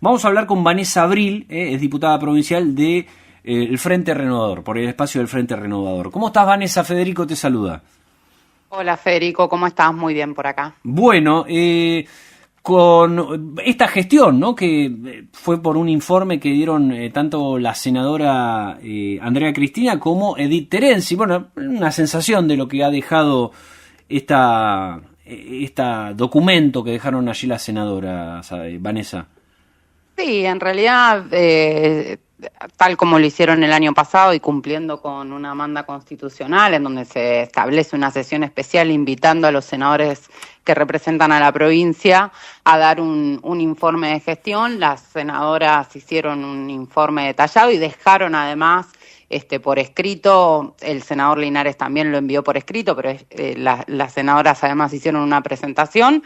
Vamos a hablar con Vanessa Abril, es diputada provincial de el Frente Renovador, por el espacio del Frente Renovador. ¿Cómo estás, Vanessa? Federico te saluda. Hola Federico, ¿cómo estás? Muy bien por acá. Bueno, con esta gestión, ¿no? Que fue por un informe que dieron tanto la senadora Andrea Cristina como Edith Terenzi. Bueno, una sensación de lo que ha dejado esta documento que dejaron allí las senadoras, Vanessa. Sí, en realidad, tal como lo hicieron el año pasado y cumpliendo con una manda constitucional en donde se establece una sesión especial invitando a los senadores que representan a la provincia a dar un informe de gestión, las senadoras hicieron un informe detallado y dejaron además por escrito, el senador Linares también lo envió por escrito, pero las senadoras además hicieron una presentación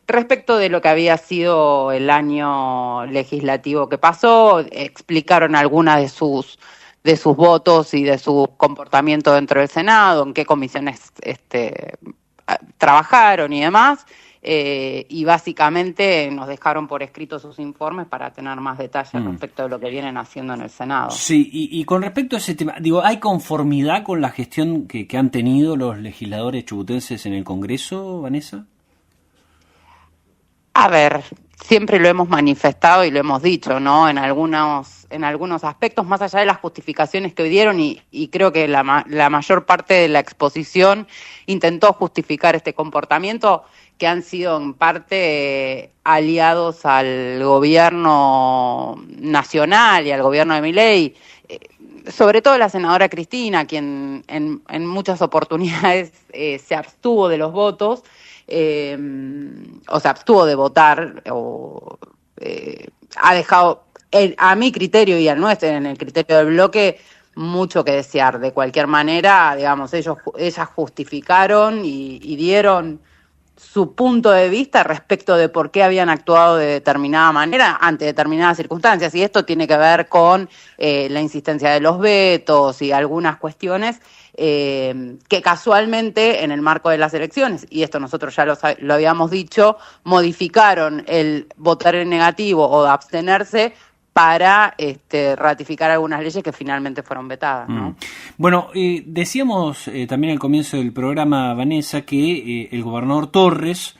respecto de lo que había sido el año legislativo que pasó, explicaron algunas de sus votos y de su comportamiento dentro del Senado, en qué comisiones trabajaron y demás, y básicamente nos dejaron por escrito sus informes para tener más detalles respecto de lo que vienen haciendo en el Senado. Sí, y con respecto a ese tema, digo, ¿hay conformidad con la gestión que han tenido los legisladores chubutenses en el Congreso, Vanessa? A ver, siempre lo hemos manifestado y lo hemos dicho, ¿no? En algunos aspectos, más allá de las justificaciones que dieron, y creo que la mayor parte de la exposición intentó justificar este comportamiento, que han sido en parte aliados al gobierno nacional y al gobierno de Milei, sobre todo la senadora Cristina, quien en muchas oportunidades se abstuvo de los votos, o se abstuvo de votar, ha dejado, a mi criterio y al nuestro, en el criterio del bloque, mucho que desear. De cualquier manera, digamos, ellas justificaron y dieron su punto de vista respecto de por qué habían actuado de determinada manera ante determinadas circunstancias. Y esto tiene que ver con la insistencia de los vetos y algunas cuestiones que casualmente en el marco de las elecciones, y esto nosotros ya lo habíamos dicho, modificaron el votar en negativo o abstenerse para ratificar algunas leyes que finalmente fueron vetadas, ¿no? Bueno, decíamos también al comienzo del programa, Vanessa, que el gobernador Torres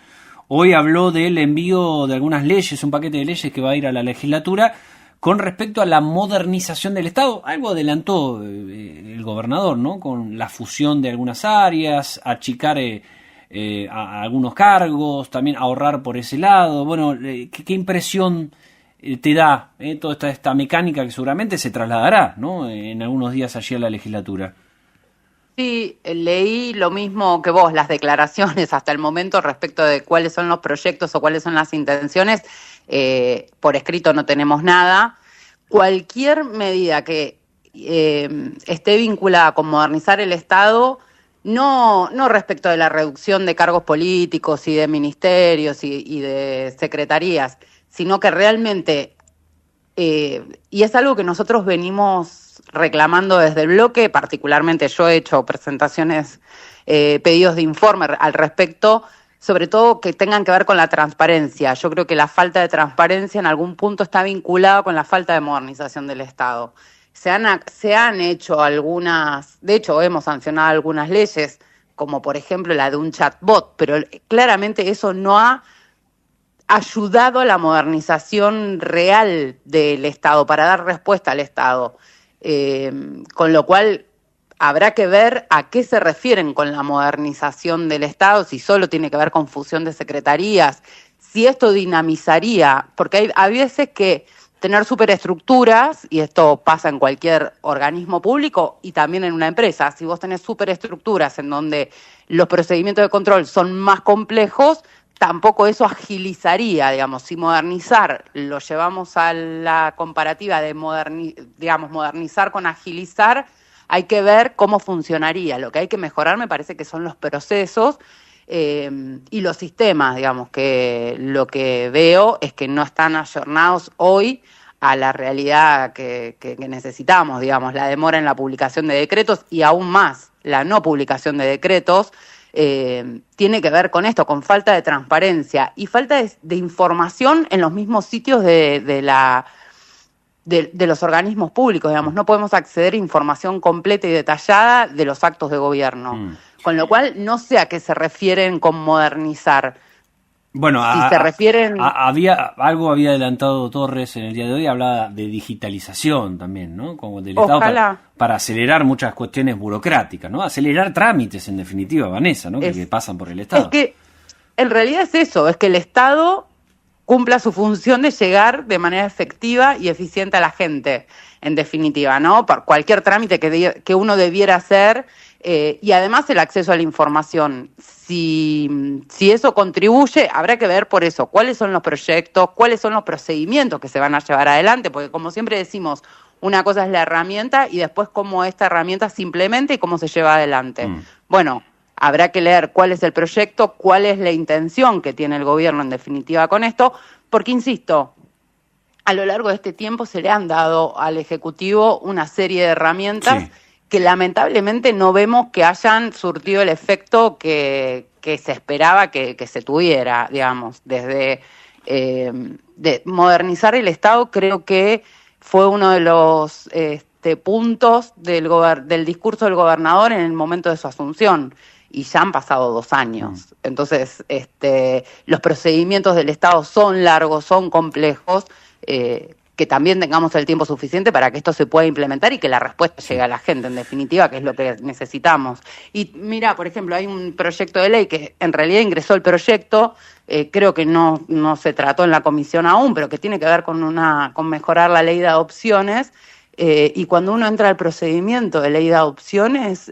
hoy habló del envío de algunas leyes, un paquete de leyes que va a ir a la legislatura con respecto a la modernización del Estado. Algo adelantó el gobernador, ¿no? Con la fusión de algunas áreas, achicar a algunos cargos, también ahorrar por ese lado. Bueno, ¿qué impresión te da toda esta mecánica que seguramente se trasladará, ¿no? En algunos días allí a la legislatura? Sí, leí lo mismo que vos, las declaraciones hasta el momento respecto de cuáles son los proyectos o cuáles son las intenciones. Por escrito no tenemos nada. Cualquier medida que esté vinculada con modernizar el Estado, no respecto de la reducción de cargos políticos y de ministerios y de secretarías, sino que realmente, y es algo que nosotros venimos reclamando desde el bloque, particularmente yo he hecho presentaciones, pedidos de informe al respecto, sobre todo que tengan que ver con la transparencia. Yo creo que la falta de transparencia en algún punto está vinculada con la falta de modernización del Estado. Se han hecho algunas, de hecho hemos sancionado algunas leyes, como por ejemplo la de un chatbot, pero claramente eso no ha ayudado a la modernización real del Estado, para dar respuesta al Estado. Con lo cual habrá que ver a qué se refieren con la modernización del Estado, si solo tiene que ver con fusión de secretarías, si esto dinamizaría, porque hay veces que tener superestructuras, y esto pasa en cualquier organismo público y también en una empresa, si vos tenés superestructuras en donde los procedimientos de control son más complejos, tampoco eso agilizaría, digamos. Si modernizar lo llevamos a la comparativa de modernizar con agilizar, hay que ver cómo funcionaría. Lo que hay que mejorar me parece que son los procesos y los sistemas, digamos, que lo que veo es que no están ayornados hoy a la realidad que necesitamos, digamos, la demora en la publicación de decretos y aún más la no publicación de decretos. tiene que ver con esto, con falta de transparencia y falta de información en los mismos sitios de los organismos públicos, digamos. No podemos acceder a información completa y detallada de los actos de gobierno. Con lo cual, no sé a qué se refieren con modernizar. Bueno, si se refieren... había adelantado Torres en el día de hoy, hablaba de digitalización también, ¿no? Como del Estado para acelerar muchas cuestiones burocráticas, ¿no? Acelerar trámites, en definitiva, Vanessa, ¿no? Que pasan por el Estado. Es que en realidad es eso, es que el Estado cumpla su función de llegar de manera efectiva y eficiente a la gente, en definitiva, ¿no? Por cualquier trámite que uno debiera hacer, y además el acceso a la información. Si eso contribuye, habrá que ver por eso cuáles son los proyectos, cuáles son los procedimientos que se van a llevar adelante, porque como siempre decimos, una cosa es la herramienta y después cómo esta herramienta se implementa y cómo se lleva adelante. Bueno, habrá que leer cuál es el proyecto, cuál es la intención que tiene el gobierno en definitiva con esto, porque insisto, a lo largo de este tiempo se le han dado al Ejecutivo una serie de herramientas que lamentablemente no vemos que hayan surtido el efecto que se esperaba que se tuviera, digamos. Desde de modernizar el Estado, creo que fue uno de los puntos del discurso del gobernador en el momento de su asunción, y ya han pasado 2 años. Entonces, los procedimientos del Estado son largos, son complejos, que también tengamos el tiempo suficiente para que esto se pueda implementar y que la respuesta llegue a la gente, en definitiva, que es lo que necesitamos. Y mira, por ejemplo, hay un proyecto de ley que en realidad ingresó el proyecto, creo que no se trató en la comisión aún, pero que tiene que ver con mejorar la ley de adopciones, y cuando uno entra al procedimiento de ley de adopciones,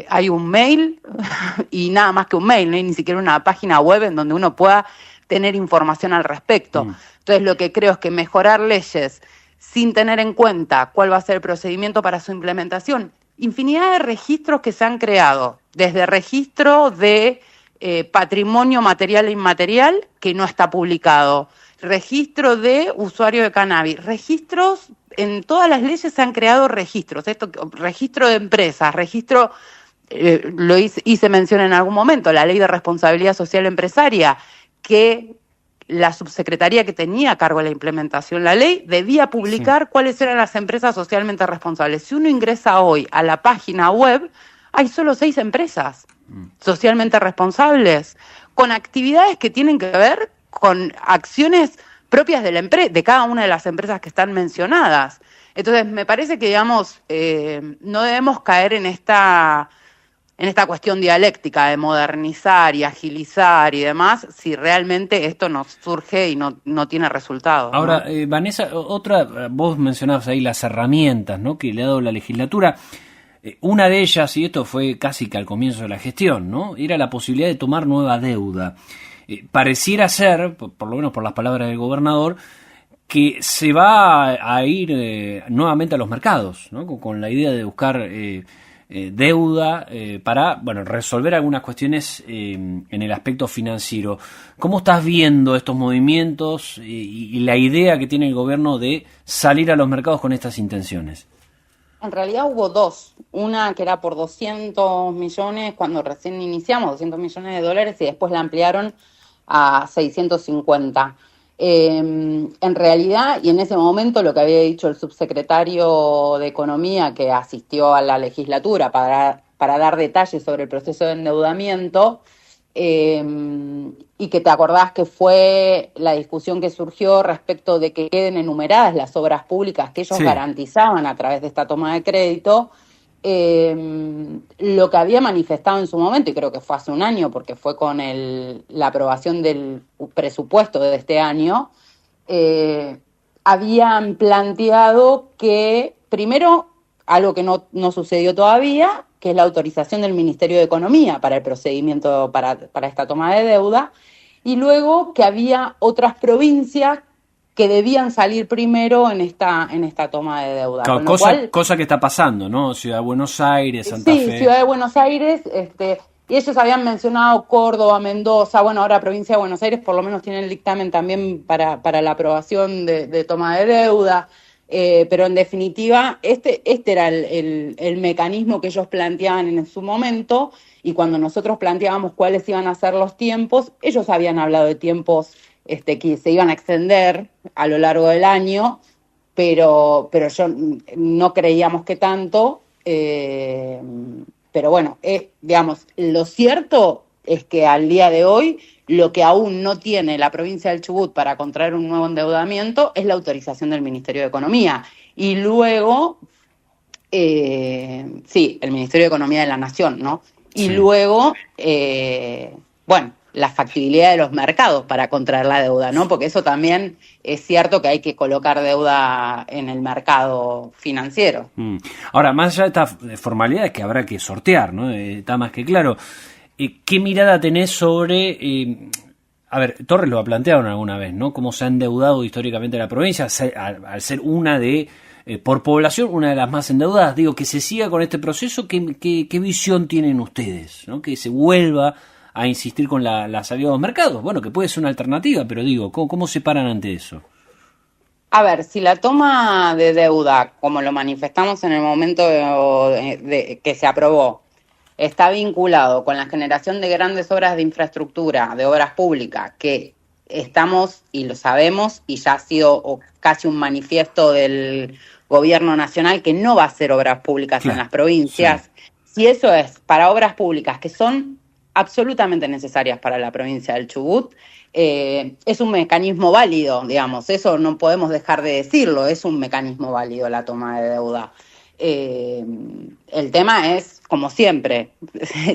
hay un mail, y nada más que un mail, no hay ni siquiera una página web en donde uno pueda tener información al respecto. Entonces, lo que creo es que mejorar leyes sin tener en cuenta cuál va a ser el procedimiento para su implementación. Infinidad de registros que se han creado, desde registro de patrimonio material e inmaterial que no está publicado, registro de usuario de cannabis, registros, en todas las leyes se han creado registros, registro de empresas, registro, lo hice mención en algún momento, la Ley de Responsabilidad Social Empresaria, que la subsecretaría que tenía a cargo de la implementación de la ley debía publicar cuáles eran las empresas socialmente responsables. Si uno ingresa hoy a la página web, hay solo 6 empresas socialmente responsables, con actividades que tienen que ver con acciones propias de cada una de las empresas que están mencionadas. Entonces, me parece que, digamos, no debemos caer en esta cuestión dialéctica de modernizar y agilizar y demás, si realmente esto nos surge y no tiene resultados. Ahora, Vanessa, vos mencionabas ahí las herramientas, ¿no?, que le ha dado la legislatura. Una de ellas, y esto fue casi que al comienzo de la gestión, ¿no?, era la posibilidad de tomar nueva deuda. Pareciera ser, por lo menos por las palabras del gobernador, que se va a ir nuevamente a los mercados, ¿no?, con la idea de buscar deuda para resolver algunas cuestiones en el aspecto financiero. ¿Cómo estás viendo estos movimientos y la idea que tiene el gobierno de salir a los mercados con estas intenciones? En realidad hubo 2. Una que era por 200 millones cuando recién iniciamos, $200 millones, y después la ampliaron a 650. En realidad, y en ese momento lo que había dicho el subsecretario de Economía que asistió a la legislatura para dar detalles sobre el proceso de endeudamiento, y que te acordás que fue la discusión que surgió respecto de que queden enumeradas las obras públicas que ellos garantizaban a través de esta toma de crédito, lo que había manifestado en su momento, y creo que fue hace un año porque fue con la aprobación del presupuesto de este año, habían planteado que, primero, algo que no sucedió todavía, que es la autorización del Ministerio de Economía para el procedimiento para esta toma de deuda, y luego que había otras provincias que debían salir primero en esta toma de deuda. Claro, cosa que está pasando, ¿no? Ciudad de Buenos Aires, Santa Fe. Sí, Ciudad de Buenos Aires, y ellos habían mencionado Córdoba, Mendoza, ahora Provincia de Buenos Aires por lo menos tiene el dictamen también para la aprobación de toma de deuda. Pero en definitiva, este era el mecanismo que ellos planteaban en su momento, y cuando nosotros planteábamos cuáles iban a ser los tiempos, ellos habían hablado de tiempos que se iban a extender a lo largo del año, pero yo no creíamos que tanto, pero bueno, digamos, lo cierto es que al día de hoy lo que aún no tiene la provincia del Chubut para contraer un nuevo endeudamiento es la autorización del Ministerio de Economía. Y luego, sí, el Ministerio de Economía de la Nación, ¿no? Y Sí. luego, bueno, la factibilidad de los mercados para contraer la deuda, ¿no? Porque eso también es cierto que hay que colocar deuda en el mercado financiero. Ahora, más allá de estas formalidades que habrá que sortear, ¿no? Está más que claro. ¿Qué mirada tenés sobre... a ver, Torres lo ha planteado alguna vez, ¿no? Cómo se ha endeudado históricamente la provincia, al ser una de... por población, una de las más endeudadas. Digo, que se siga con este proceso. ¿Qué visión tienen ustedes? ¿No? Que se vuelva a insistir con la salida de los mercados. Bueno, que puede ser una alternativa, pero digo, ¿cómo se paran ante eso? A ver, si la toma de deuda, como lo manifestamos en el momento que se aprobó, está vinculado con la generación de grandes obras de infraestructura, de obras públicas, que estamos y lo sabemos, y ya ha sido casi un manifiesto del gobierno nacional que no va a hacer obras públicas en las provincias. Sí. Si eso es para obras públicas que son absolutamente necesarias para la provincia del Chubut, es un mecanismo válido, digamos, eso no podemos dejar de decirlo, es un mecanismo válido la toma de deuda. El tema es, como siempre,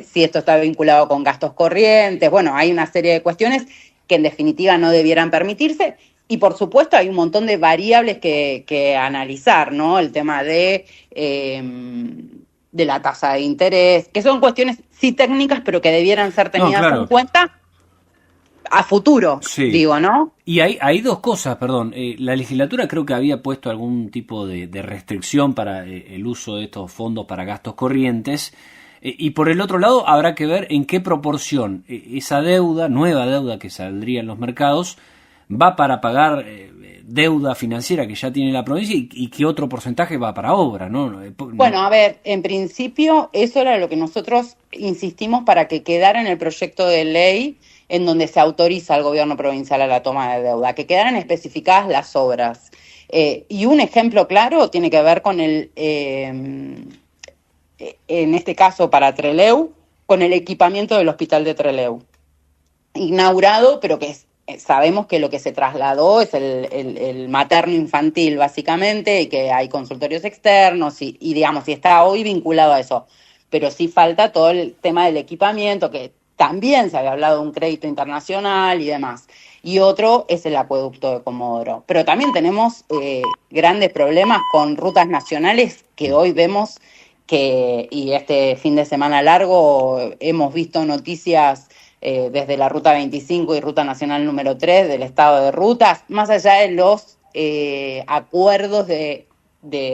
si esto está vinculado con gastos corrientes, bueno, hay una serie de cuestiones que en definitiva no debieran permitirse, y por supuesto hay un montón de variables que analizar, ¿no? El tema de la tasa de interés, que son cuestiones sí técnicas, pero que debieran ser tenidas en cuenta a futuro, sí. Digo, ¿no? Y hay dos cosas, perdón. La legislatura creo que había puesto algún tipo de restricción para el uso de estos fondos para gastos corrientes. Y por el otro lado, habrá que ver en qué proporción esa deuda, nueva deuda que saldría en los mercados, va para pagar deuda financiera que ya tiene la provincia y qué otro porcentaje va para obra, ¿no? Bueno, a ver, en principio eso era lo que nosotros insistimos para que quedara en el proyecto de ley en donde se autoriza al gobierno provincial a la toma de deuda, que quedaran especificadas las obras. Y un ejemplo claro tiene que ver con en este caso para Trelew, con el equipamiento del hospital de Trelew. Inaugurado, pero que sabemos que lo que se trasladó es el materno infantil, básicamente, y que hay consultorios externos, y digamos, y está hoy vinculado a eso. Pero sí falta todo el tema del equipamiento, que también se había hablado de un crédito internacional y demás. Y otro es el acueducto de Comodoro. Pero también tenemos grandes problemas con rutas nacionales que hoy vemos y este fin de semana largo hemos visto noticias desde la Ruta 25 y Ruta Nacional número 3 del estado de rutas, más allá de los acuerdos de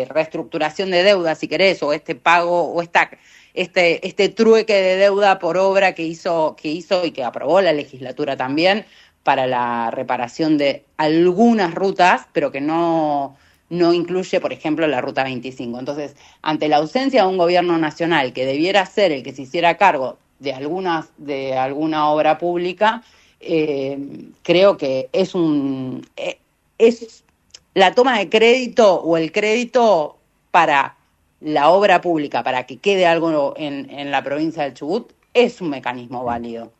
reestructuración de deuda, si querés, o este pago, o este trueque de deuda por obra que hizo y que aprobó la legislatura también para la reparación de algunas rutas, pero que no incluye, por ejemplo, la Ruta 25. Entonces, ante la ausencia de un gobierno nacional que debiera ser el que se hiciera cargo de alguna obra pública, creo que es la toma de crédito o el crédito para la obra pública, para que quede algo en la provincia del Chubut, es un mecanismo válido.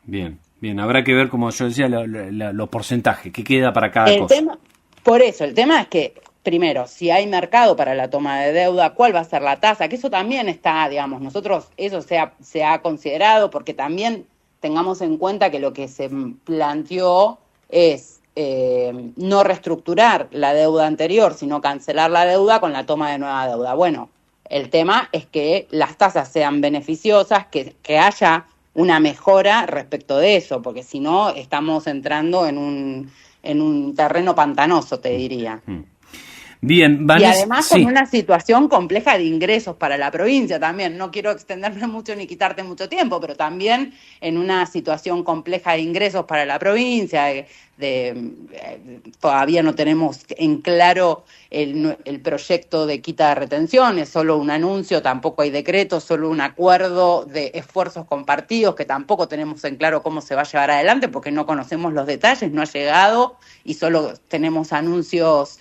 Bien, habrá que ver, como yo decía, los porcentajes, qué queda para cada cosa. Por eso, el tema es que, primero, si hay mercado para la toma de deuda, ¿cuál va a ser la tasa? Que eso también está, digamos, nosotros eso se ha considerado, porque también tengamos en cuenta que lo que se planteó es no reestructurar la deuda anterior, sino cancelar la deuda con la toma de nueva deuda. Bueno, el tema es que las tasas sean beneficiosas, que haya una mejora respecto de eso, porque si no estamos entrando en un terreno pantanoso, te diría. Bien, Y Vanessa, además sí. con una situación compleja de ingresos para la provincia también. No quiero extenderme mucho ni quitarte mucho tiempo, pero también en una situación compleja de ingresos para la provincia, todavía no tenemos en claro el proyecto de quita de retenciones, solo un anuncio, tampoco hay decreto, solo un acuerdo de esfuerzos compartidos que tampoco tenemos en claro cómo se va a llevar adelante porque no conocemos los detalles, no ha llegado y solo tenemos anuncios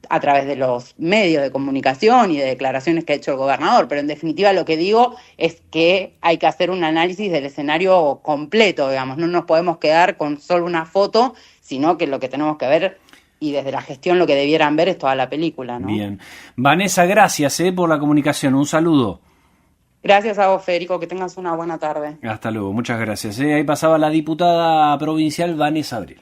a través de los medios de comunicación y de declaraciones que ha hecho el gobernador. Pero en definitiva lo que digo es que hay que hacer un análisis del escenario completo, digamos, no nos podemos quedar con solo una foto, sino que lo que tenemos que ver, y desde la gestión lo que debieran ver es toda la película, ¿no? Bien. Vanessa, gracias por la comunicación. Un saludo. Gracias a vos, Federico, que tengas una buena tarde. Hasta luego, muchas gracias. Ahí pasaba la diputada provincial Vanessa Abril.